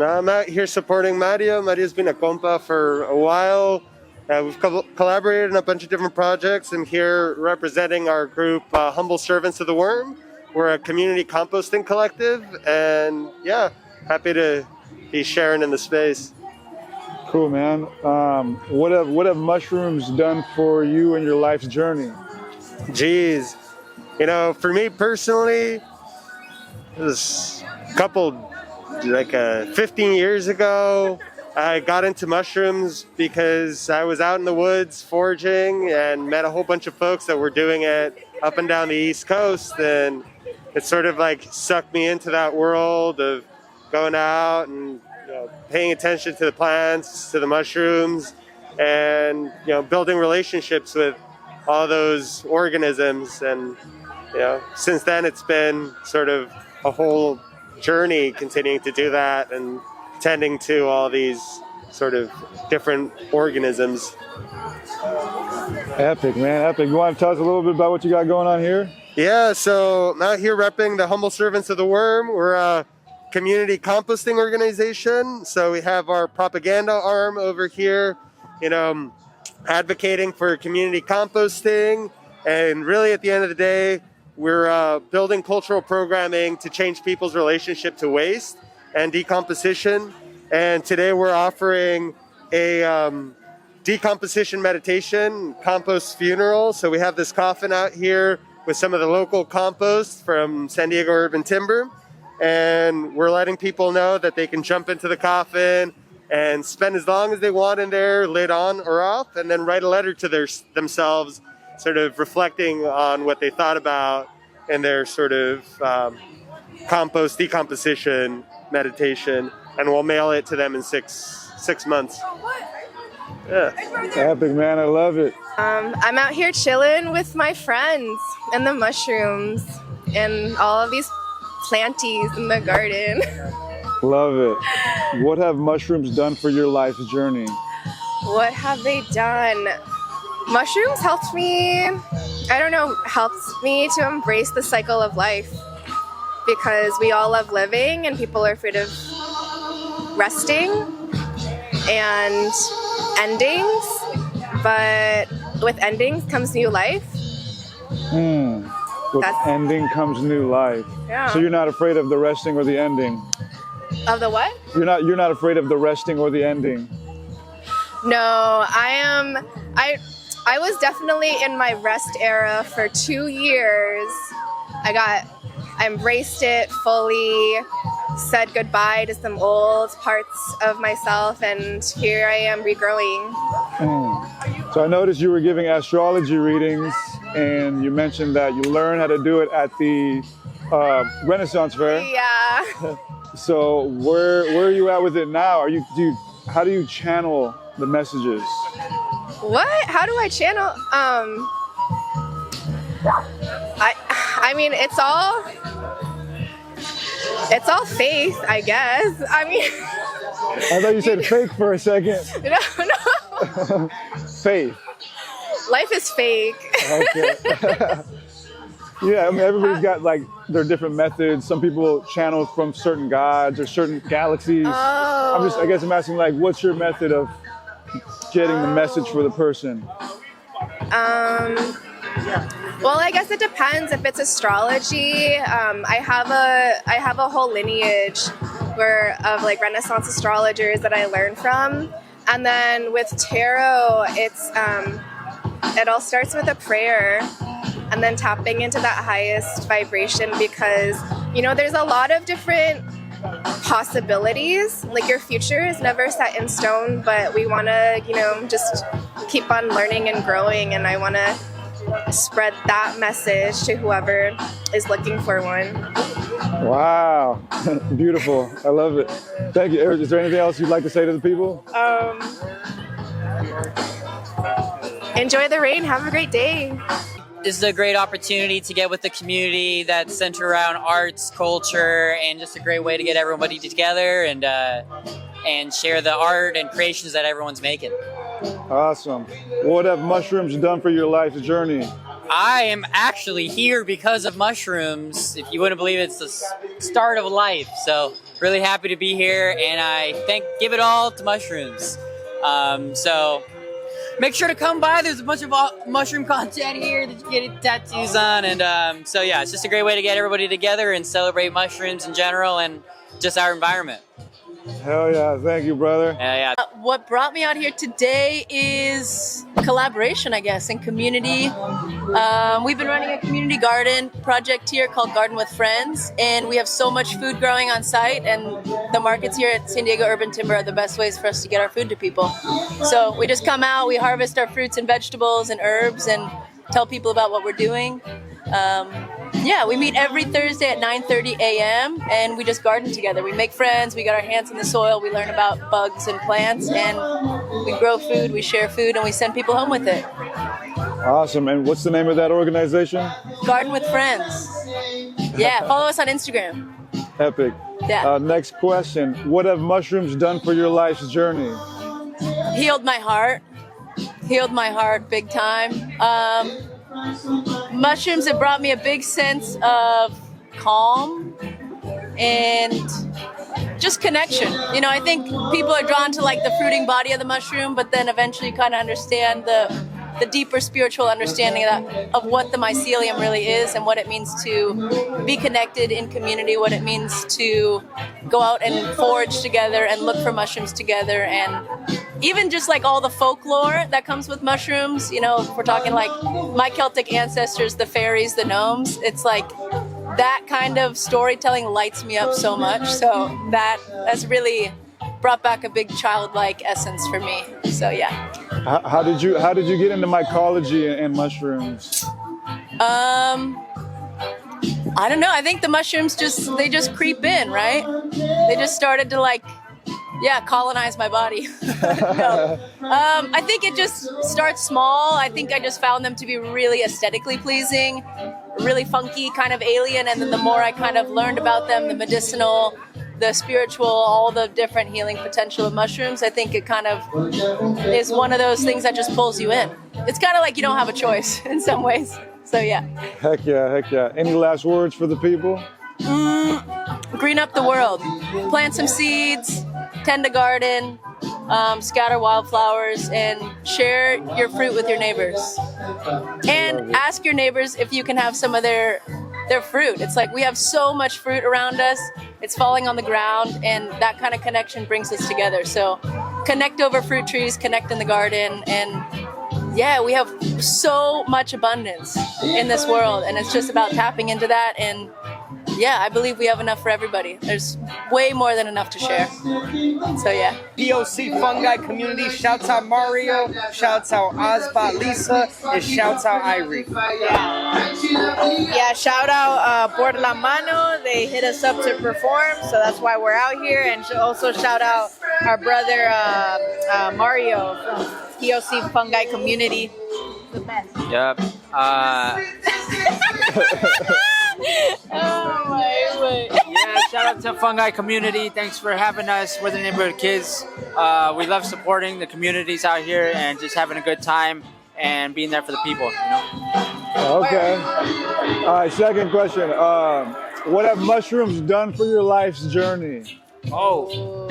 Now I'm out here supporting Mario. Mario's been a compa for a while. We've collaborated on a bunch of different projects. I'm here representing our group, Humble Servants of the Worm. We're a community composting collective, and yeah, happy to be sharing in the space. Cool, man. What have mushrooms done for you in your life's journey? Geez, you know, for me personally, it was a couple, 15 years ago. I got into mushrooms because I was out in the woods foraging and met a whole bunch of folks that were doing it up and down the East Coast, and it sort of like sucked me into that world of going out and paying attention to the plants, to the mushrooms, and building relationships with all those organisms. And since then it's been sort of a whole journey continuing to do that and tending to all these sort of different organisms. Epic, man, epic. You want to tell us a little bit about what you got going on here? Yeah, so I'm out here repping the Humble Servants of the Worm. We're a community composting organization. So we have our propaganda arm over here, advocating for community composting. And really at the end of the day, we're building cultural programming to change people's relationship to waste and decomposition. And today we're offering a decomposition meditation, compost funeral. So we have this coffin out here with some of the local compost from San Diego Urban Timber. And we're letting people know that they can jump into the coffin and spend as long as they want in there, lid on or off, and then write a letter to themselves, sort of reflecting on what they thought about in their sort of compost decomposition meditation, and we'll mail it to them in six months. Yeah. Epic, man, I love it. I'm out here chilling with my friends and the mushrooms and all of these planties in the garden. Love it. What have mushrooms done for your life's journey? What have they done? Mushrooms helped me, helped me to embrace the cycle of life, because we all love living and people are afraid of resting and endings, but with endings comes new life. With ending comes new life. Yeah. So you're not afraid of the resting or the ending? Of the what? You're not afraid of the resting or the ending? No, I was definitely in my rest era for 2 years. I embraced it fully, said goodbye to some old parts of myself, and here I am regrowing. So I noticed you were giving astrology readings, and you mentioned that you learned how to do it at the Renaissance Fair. Yeah. So where are you at with it now? How do you channel the messages? What? How do I channel? I mean, it's all faith, I guess. I mean, I thought you said fake for a second. No. Faith. Life is fake. Okay. Yeah, I mean, everybody's got like their different methods. Some people channel from certain gods or certain galaxies. Oh. I guess I'm asking, like, what's your method of getting the message for the person? Well, I guess it depends. If it's astrology, I have a whole lineage of like Renaissance astrologers that I learned from, and then with tarot, it all starts with a prayer, and then tapping into that highest vibration, because there's a lot of different possibilities. Like, your future is never set in stone, but we want to just keep on learning and growing, and I want to spread that message to whoever is looking for one. Wow. Beautiful. I love it. Thank you. Is there anything else you'd like to say to the people? Enjoy the rain. Have a great day. This is a great opportunity to get with the community that's centered around arts, culture, and just a great way to get everybody together and share the art and creations that everyone's making. Awesome. What have mushrooms done for your life's journey? I am actually here because of mushrooms. If you wouldn't believe it, it's the start of life. So really happy to be here, and I give it all to mushrooms. So make sure to come by. There's a bunch of mushroom content here that you get tattoos on, and so yeah, it's just a great way to get everybody together and celebrate mushrooms in general and just our environment. Hell yeah, thank you, brother. Yeah. What brought me out here today is collaboration, I guess, and community. We've been running a community garden project here called Garden with Friends, and we have so much food growing on site, and the markets here at San Diego Urban Timber are the best ways for us to get our food to people. So we just come out, we harvest our fruits and vegetables and herbs and tell people about what we're doing. Yeah, we meet every Thursday at 9:30 a.m. and we just garden together. We make friends, we got our hands in the soil, we learn about bugs and plants, and we grow food, we share food, and we send people home with it. Awesome. And what's the name of that organization? Garden with Friends. Yeah, follow us on Instagram. Epic. Yeah. Next question. What have mushrooms done for your life's journey? Healed my heart. Healed my heart big time. Mushrooms have brought me a big sense of calm and just connection. You know, I think people are drawn to like the fruiting body of the mushroom, but then eventually you kind of understand the deeper spiritual understanding of what the mycelium really is and what it means to be connected in community, what it means to go out and forage together and look for mushrooms together, and even just like all the folklore that comes with mushrooms. You know, if we're talking like my Celtic ancestors, the fairies, the gnomes, it's like that kind of storytelling lights me up so much. So that's really brought back a big childlike essence for me. So yeah. How did you get into mycology and mushrooms? I don't know. I think the mushrooms they just creep in, right? They just started to colonize my body. No. I think it just starts small. I think I just found them to be really aesthetically pleasing, really funky, kind of alien. And then the more I kind of learned about them, the medicinal, the spiritual, all the different healing potential of mushrooms, I think it kind of is one of those things that just pulls you in. It's kind of like you don't have a choice in some ways. So yeah. Heck yeah. Any last words for the people? Green up the world. Plant some seeds, tend a garden, scatter wildflowers, and share your fruit with your neighbors. And ask your neighbors if you can have some of their fruit. It's like we have so much fruit around us. It's falling on the ground, and that kind of connection brings us together. So connect over fruit trees, connect in the garden, and yeah, we have so much abundance in this world, and it's just about tapping into that. And yeah, I believe we have enough for everybody. There's way more than enough to share. So yeah. POC Fungi Community, shouts out Mario, shouts out Ozbot Lisa, and shouts out Irie. Yeah, shout out Por La Mano. They hit us up to perform, so that's why we're out here. And also shout out our brother Mario from POC Fungi Community. The best. Yep. Oh my. Yeah, shout out to Fungi Community. Thanks for having us. We're the neighborhood kids. We love supporting the communities out here and just having a good time and being there for the people, you know? Okay. All right, second question. What have mushrooms done for your life's journey? Oh,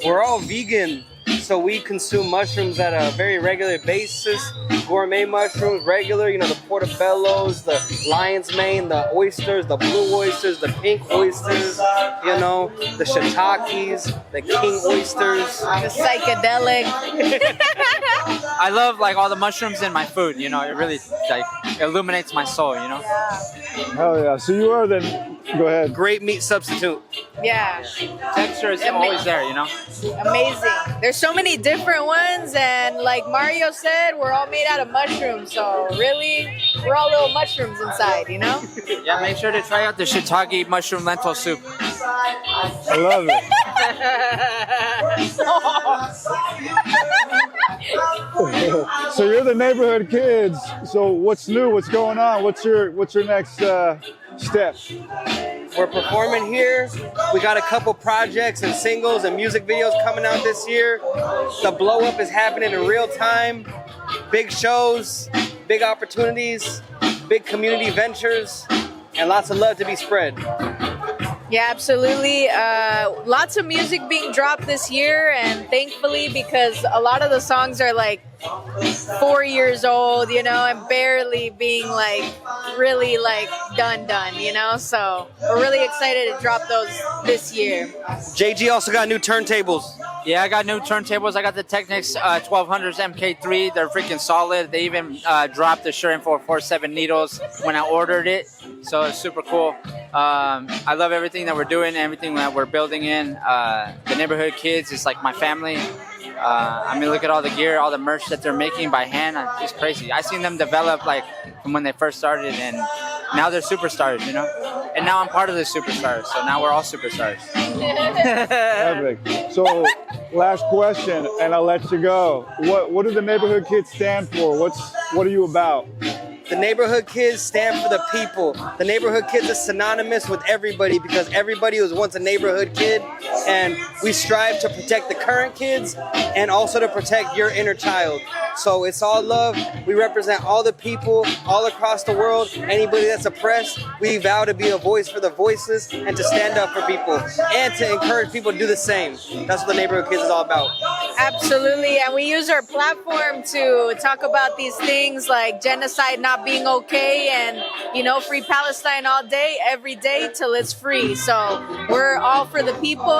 we're all vegan, so we consume mushrooms at a very regular basis. Gourmet mushrooms, regular, you know, the portobellos, the lion's mane, the oysters, the blue oysters, the pink oysters, you know, the shiitakes, the king oysters. The psychedelic. I love like all the mushrooms in my food, you know, it really like illuminates my soul, you know? Hell yeah. So you are then, go ahead. Great meat substitute. Yeah. Texture is always there, you know? Amazing. There's so many different ones, and like Mario said, we're all made out of mushrooms, so really, we're all little mushrooms inside, you know? Yeah, make sure to try out the shiitake mushroom lentil soup. I love it. So you're the neighborhood kids. So what's new? What's going on? What's your next step? We're performing here. We got a couple projects and singles and music videos coming out this year. The blow up is happening in real time. Big shows, big opportunities, big community ventures, and lots of love to be spread. Yeah, absolutely. Lots of music being dropped this year, and thankfully, because a lot of the songs are like 4 years old, you know, and barely being like really like done, you know. So we're really excited to drop those this year. JG also got new turntables. Yeah, I got new turntables. I got the Technics 1200s MK3. They're freaking solid. They even dropped the Shure Info 47 needles when I ordered it, so it's super cool. I love everything that we're doing, everything that we're building in. The neighborhood kids is like my family. I mean, look at all the gear, all the merch that they're making by hand. It's crazy. I seen them develop like from when they first started, and now they're superstars, you know. And now I'm part of the superstars, so now we're all superstars. Epic. So, last question, and I'll let you go. What do the neighborhood kids stand for? What are you about? The neighborhood kids stand for the people. The neighborhood kids is synonymous with everybody because everybody was once a neighborhood kid, and we strive to protect the current kids and also to protect your inner child. So it's all love. We represent all the people all across the world. Anybody that's oppressed, we vow to be a voice for the voiceless and to stand up for people and to encourage people to do the same. That's what the neighborhood kids is all about. Absolutely, and we use our platform to talk about these things like genocide not being okay, and you know, free Palestine all day, every day till it's free. So we're all for the people,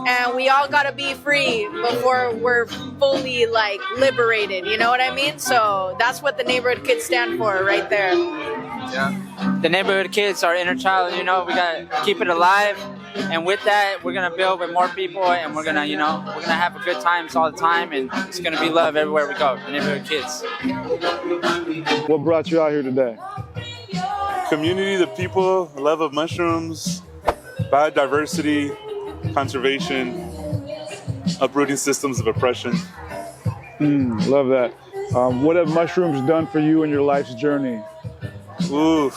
and we all gotta be free before we're fully like liberated. You know what I mean? So that's what the neighborhood kids stand for, right there. Yeah. The neighborhood kids, our inner child. You know, we gotta keep it alive. And with that, we're gonna build with more people, and we're gonna, you know, we're gonna have a good times all the time, and it's gonna be love everywhere we go. The neighborhood kids. What brought you out here today? Community, the people, love of mushrooms, biodiversity, conservation, uprooting systems of oppression. Love that. What have mushrooms done for you in your life's journey? Ooh,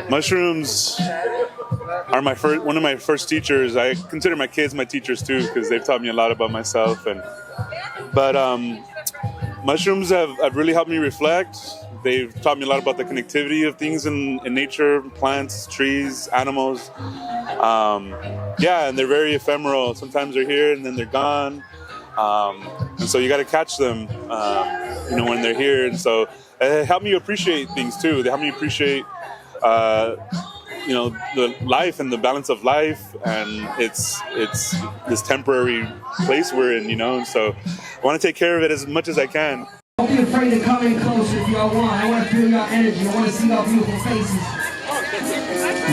mushrooms are one of my first teachers. I consider my kids my teachers too because they've taught me a lot about myself. But mushrooms have really helped me reflect. They've taught me a lot about the connectivity of things in nature, plants, trees, animals. Yeah, and they're very ephemeral. Sometimes they're here and then they're gone. And so you got to catch them, you know, when they're here. And so it helped me appreciate things too. They helped me appreciate, you know, the life and the balance of life, and it's this temporary place we're in, you know. And so I want to take care of it as much as I can. Don't be afraid to come in closer if y'all want. I want to feel your energy. I want to see y'all beautiful faces.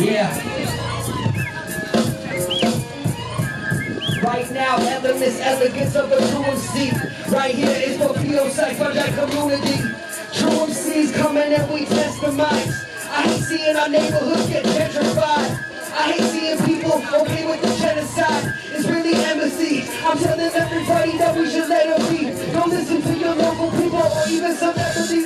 Yeah. Right now, elements, elegance of a true MC. Right here is for POC Fungi Community. True MCs coming and we test the mics. I hate seeing our neighborhood get gentrified. I hate seeing people okay with the genocide. It's really embassy. I'm telling everybody that we should let them be. Don't listen to your local people or even celebrities.